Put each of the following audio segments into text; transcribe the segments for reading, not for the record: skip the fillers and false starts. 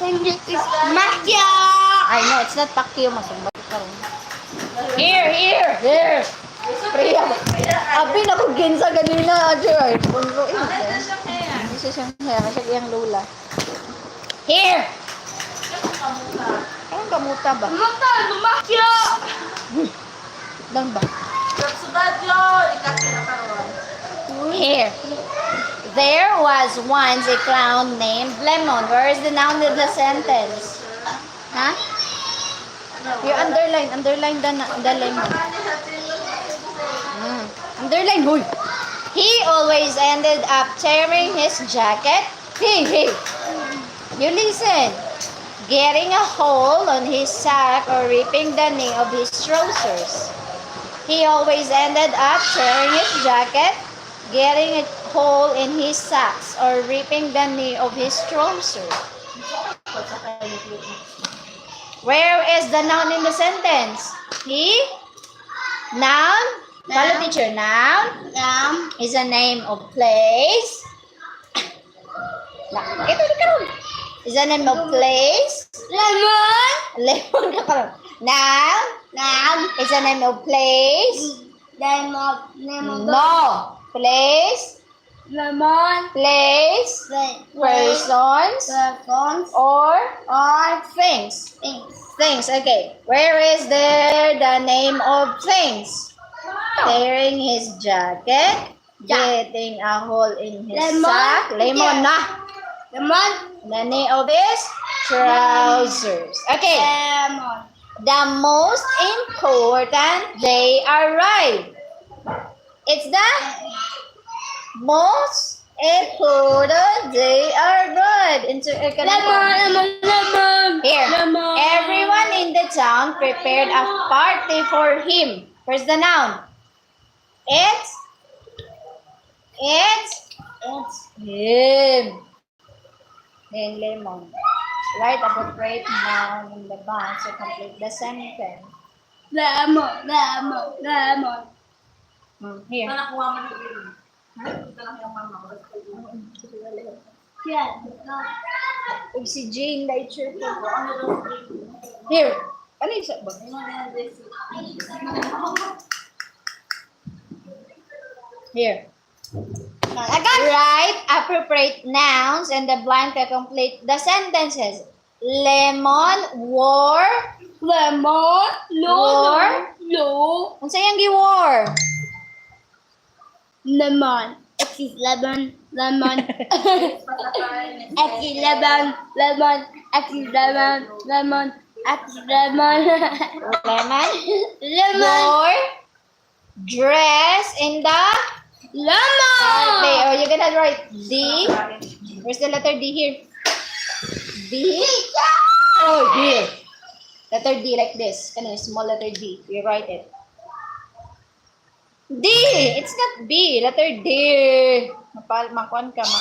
English is Makia. I know, it's not Pacquiao. Masumbat ka rin. Here. Priya. Abi na ko ginsa ganina. Ajoy. Punro. Hindi siya siyang hair. Siya iyang lula. Here. Anong kamuta ba? Makia. Lang ba? Subadyo. Here. There was once a clown named Lemon. Where is the noun of the sentence? Huh? You underline the lemon. Underline, huy. He always ended up tearing his jacket. Hey. You listen. Getting a hole on his sack or ripping the knee of his trousers. He always ended up tearing his jacket, getting a hole in his socks, or ripping the knee of his trousers. Where is the noun in the sentence? He? Noun? Follow teacher. Noun is a name of place. Ito di karon. Is a name of place. Lemon ka karon. Noun is a name of place. No. Place. Place. Persons. Or things. Things. Okay. Where is there the name of things? Tearing his jacket. Getting a hole in his sack. Lemon na. The name of his trousers. Okay. The most important they arrive. It's the most important they arrive. Here. Everyone in the town prepared a party for him. Where's the noun? It's him. Then Lemon. Write appropriate noun in the box to complete the sentence. Here. Si Jane Leitcher po. Here. Ano yung sa ba? Here. Write appropriate nouns and the blank to complete the sentences. Lemon wore. Unsa yang gi-wore? Lemon. X is lemon. X is lemon. Lemon? Wore dress in the Lemon. Oh, you're gonna write D. Where's the letter D here? D. Oh, here. Letter D like this. Small letter D. You write it. D. It's not B. Letter D. Makuan ka ma.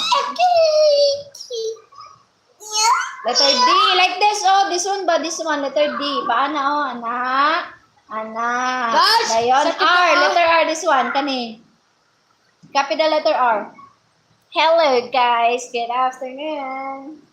Letter D like this. Oh, this one ba? This one. Letter D. Paano? Oh, anak. Dayon. R. Letter R. This one. Kani. Copy the letter R. Hello guys, good afternoon.